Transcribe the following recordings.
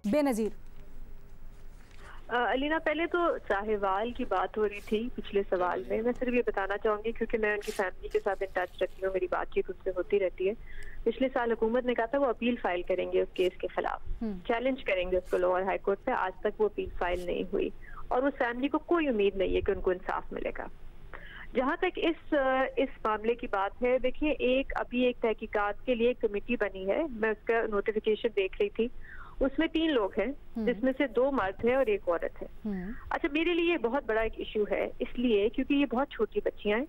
बेनज़ीर। अलीना, पहले तो साहिवाल की बात हो रही थी पिछले सवाल में, मैं सिर्फ ये बताना चाहूंगी क्योंकि मैं उनकी फैमिली के साथ इन टच रखती हूँ, मेरी बातचीत उनसे होती रहती है। पिछले साल हुकूमत ने कहा था वो अपील फाइल करेंगे उस केस के खिलाफ, चैलेंज करेंगे उसको लोअर हाई कोर्ट पे। आज तक वो अपील फाइल नहीं हुई और उस फैमिली को कोई उम्मीद नहीं है कि उनको इंसाफ मिलेगा। जहां तक इस मामले की बात है, देखिए अभी एक तहकीकात के लिए एक कमेटी बनी है, मैं उसका नोटिफिकेशन देख रही थी। उसमें 3 लोग हैं जिसमें से 2 मर्द हैं और 1 औरत है। अच्छा, मेरे लिए ये बहुत बड़ा एक इशू है, इसलिए क्योंकि ये बहुत छोटी बच्चियां हैं,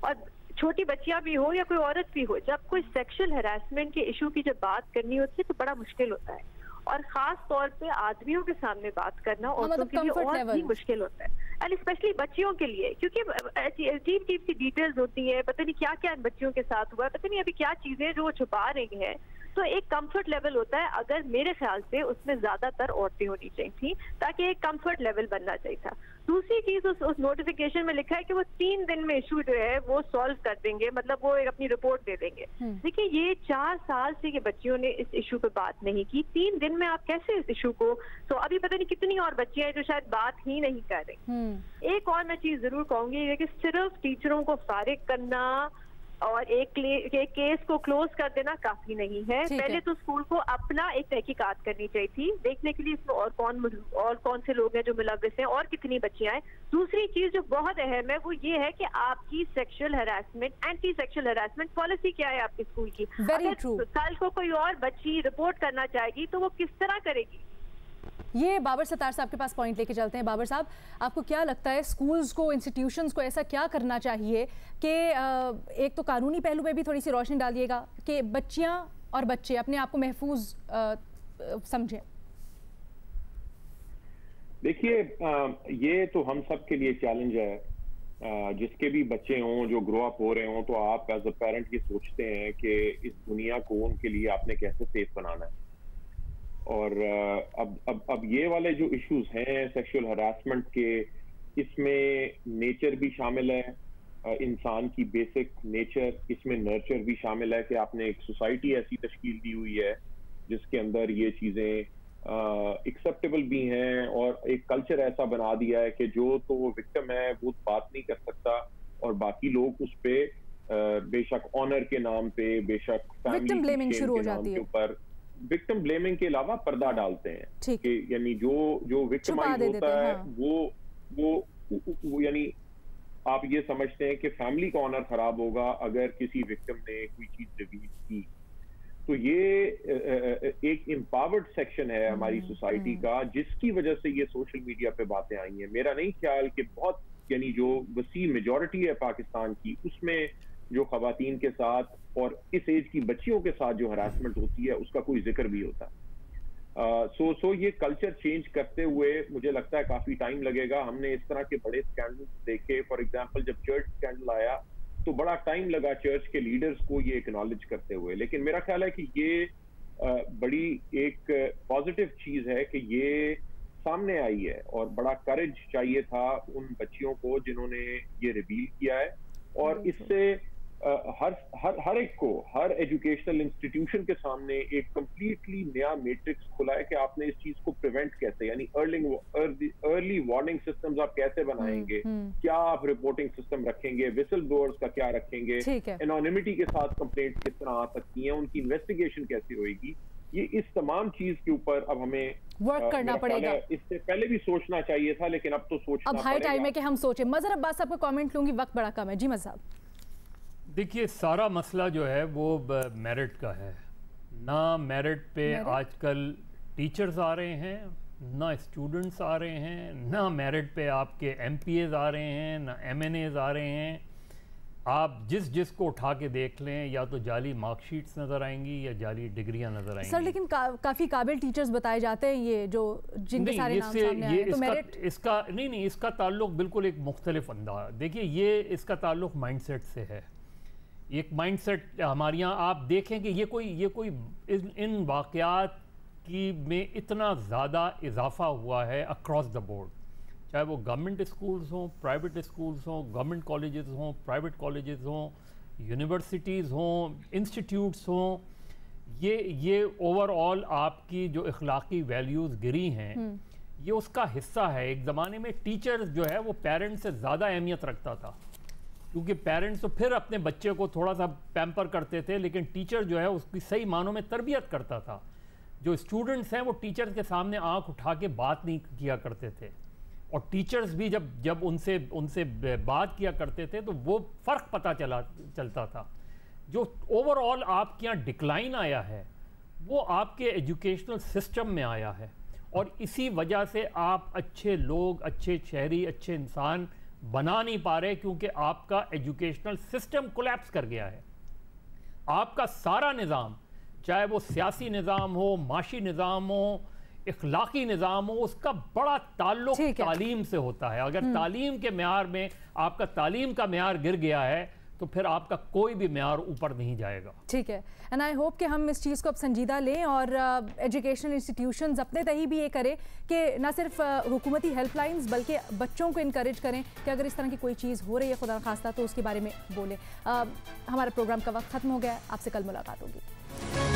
और छोटी बच्चियां भी हो या कोई औरत भी हो, जब कोई सेक्सुअल हैरेसमेंट के इशू की जब बात करनी होती है तो बड़ा मुश्किल होता है, और खास तौर पे आदमियों के सामने बात करना औरतों के लिए और भी मुश्किल होता है, एंड स्पेशली बच्चियों के लिए, क्योंकि अजीब अजीब सी डिटेल्स होती है, पता नहीं क्या क्या बच्चियों के साथ हुआ है, पता नहीं अभी क्या चीजें जो वो छुपा रही हैं। तो एक कंफर्ट लेवल होता है, अगर मेरे ख्याल से उसमें ज्यादातर औरतें होनी चाहिए थी, ताकि एक कंफर्ट लेवल बनना चाहिए था। दूसरी चीज, उस नोटिफिकेशन में लिखा है कि वो 3 दिन में इशू जो है वो सॉल्व कर देंगे, मतलब वो एक अपनी रिपोर्ट दे देंगे। देखिए, ये 4 साल से ये बच्चियों ने इस इशू पे बात नहीं की, 3 दिन में आप कैसे इस इशू को, तो अभी पता नहीं कितनी और बच्चियां हैं जो शायद बात ही नहीं कर रही। एक और मैं चीज जरूर कहूंगी कि सिर्फ टीचरों को फारिग करना और एक केस को क्लोज कर देना काफी नहीं है। पहले तो स्कूल को अपना एक तहकीकात करनी चाहिए थी, देखने के लिए इसमें और कौन से लोग हैं जो मुलव्विस हैं और कितनी बच्चियां हैं। दूसरी चीज जो बहुत अहम है वो ये है कि आपकी sexual harassment, anti sexual harassment policy क्या है आपके स्कूल की। अगर कल को कोई और बच्ची रिपोर्ट करना चाहेगी तो वो किस तरह करेगी। ये बाबर सत्तार साहब के पास पॉइंट लेके चलते हैं। बाबर साहब, आपको क्या लगता है स्कूल्स को, इंस्टीट्यूशंस को ऐसा क्या करना चाहिए कि एक तो कानूनी पहलू पे भी थोड़ी सी रोशनी डालिएगा कि बच्चियां और बच्चे अपने आप को महफूज समझें? देखिए, ये तो हम सब के लिए चैलेंज है। जिसके भी बच्चे हों जो ग्रो अप हो रहे हों, तो आप एज अ पेरेंट ये सोचते हैं कि इस दुनिया को उनके लिए आपने कैसे सेफ बनाना है। और अब ये वाले जो इश्यूज हैं सेक्सुअल हरासमेंट के, इसमें नेचर भी शामिल है, इंसान की बेसिक नेचर, इसमें नर्चर भी शामिल है कि आपने एक सोसाइटी ऐसी तश्कील दी हुई है जिसके अंदर ये चीजें एक्सेप्टेबल भी हैं, और एक कल्चर ऐसा बना दिया है कि जो तो वो विक्टिम है वो बात नहीं कर सकता, और बाकी लोग उस पे बेशक ऑनर के नाम पे, बेशक विक्टिम ब्लेमिंग शुरू हो जाती है, ऊपर विक्टिम ब्लेमिंग के अलावा पर्दा डालते हैं कि यानी जो विक्टिमाइज होता है, हाँ। वो यानी आप ये समझते हैं कि फैमिली का ऑनर खराब होगा अगर किसी विक्टिम ने कोई चीज रिवील की। तो ये एक एम्पावर्ड सेक्शन है हमारी सोसाइटी का, जिसकी वजह से ये सोशल मीडिया पे बातें आई हैं। मेरा नहीं ख्याल कि बहुत यानी जो वसी मेजॉरिटी है पाकिस्तान की, उसमें जो खवातीन के साथ और इस एज की बच्चियों के साथ जो हरासमेंट होती है उसका कोई जिक्र भी होता है। सो ये कल्चर चेंज करते हुए मुझे लगता है काफी टाइम लगेगा। हमने इस तरह के बड़े स्कैंडल देखे, फॉर एग्जांपल जब चर्च स्कैंडल आया तो बड़ा टाइम लगा चर्च के लीडर्स को ये एक्नॉलेज करते हुए, लेकिन मेरा ख्याल है कि ये बड़ी एक पॉजिटिव चीज है कि ये सामने आई है, और बड़ा करेज चाहिए था उन बच्चियों को जिन्होंने ये रिवील किया है। और इससे हर एक को, हर एजुकेशनल इंस्टीट्यूशन के सामने एक कंप्लीटली नया मैट्रिक्स खुला है कि आपने इस चीज को प्रिवेंट कैसे, यानी अर्ली वार्निंग सिस्टम्स आप कैसे बनाएंगे, क्या आप रिपोर्टिंग सिस्टम रखेंगे, विसल ब्लोअर्स का क्या रखेंगे, एनोनिमिटी के साथ कंप्लेंट किस तरह आ सकती है, उनकी इन्वेस्टिगेशन कैसे होगी। ये इस तमाम चीज के ऊपर अब हमें वर्क करना पड़ेगा। इससे पहले भी सोचना चाहिए था, लेकिन अब तो सोचना अब हाई टाइम है कि हम सोचें। मजहर अब्बास साहब को कमेंट लूंगी, वक्त बड़ा कम है। जी मजहर साहब, देखिए, सारा मसला जो है वो मेरिट का है। ना मेरिट पे आजकल टीचर्स आ रहे हैं, ना स्टूडेंट्स आ रहे हैं, ना मेरिट पे आपके MPAs आ रहे हैं, ना MNAs आ रहे हैं। आप जिसको उठा के देख लें, या तो जाली मार्कशीट्स नज़र आएंगी या जाली डिग्रियां नज़र आएंगी। सर, लेकिन काफ़ी काबिल टीचर्स बताए जाते हैं ये जो जिनके सारे नाम सामने आए हैं, तो मेरिट इसका नहीं, इसका ताल्लुक बिल्कुल एक मुख्तलिफ अंदाज। देखिए, ये इसका ताल्लुक माइंडसेट से है। एक माइंडसेट हमारे यहाँ आप देखें कि ये कोई इन वाक़यात की में इतना ज़्यादा इजाफा हुआ है अक्रॉस द बोर्ड, चाहे वो गवर्नमेंट स्कूल्स हों, प्राइवेट स्कूल्स हों, गवर्नमेंट कॉलेजेस हों, प्राइवेट कॉलेजेस हों, यूनिवर्सिटीज़ हों, इंस्टीट्यूट्स हों, ये ओवरऑल आपकी जो इखलाकी वैल्यूज़ गिरी हैं ये उसका हिस्सा है। एक ज़माने में टीचर जो है वो पेरेंट्स से ज़्यादा अहमियत रखता था, क्योंकि पेरेंट्स तो फिर अपने बच्चे को थोड़ा सा पैम्पर करते थे, लेकिन टीचर जो है उसकी सही मानों में तरबियत करता था। जो स्टूडेंट्स हैं वो टीचर्स के सामने आंख उठा के बात नहीं किया करते थे, और टीचर्स भी जब उनसे बात किया करते थे तो वो फ़र्क पता चलता था। जो ओवरऑल आपके यहाँ डिक्लाइन आया है वो आपके एजुकेशनल सिस्टम में आया है, और इसी वजह से आप अच्छे लोग, अच्छे शहरी, अच्छे इंसान बना नहीं पा रहे, क्योंकि आपका एजुकेशनल सिस्टम कोलैप्स कर गया है। आपका सारा निज़ाम, चाहे वो सियासी निज़ाम हो, माशी निज़ाम हो, इखलाकी निज़ाम हो, उसका बड़ा ताल्लुक तालीम से होता है। अगर तालीम के म्यार में आपका तालीम का म्यार गिर गया है तो फिर आपका कोई भी म्यार ऊपर नहीं जाएगा। ठीक है, एंड आई होप कि हम इस चीज़ को अब संजीदा लें और एजुकेशनल इंस्टीट्यूशंस अपने तही भी ये करें कि ना सिर्फ हुकूमती हेल्पलाइंस बल्कि बच्चों को इनकरेज करें कि अगर इस तरह की कोई चीज़ हो रही है खुदा खास्ता तो उसके बारे में बोलें। हमारा प्रोग्राम का वक्त ख़त्म हो गया, आपसे कल मुलाकात होगी।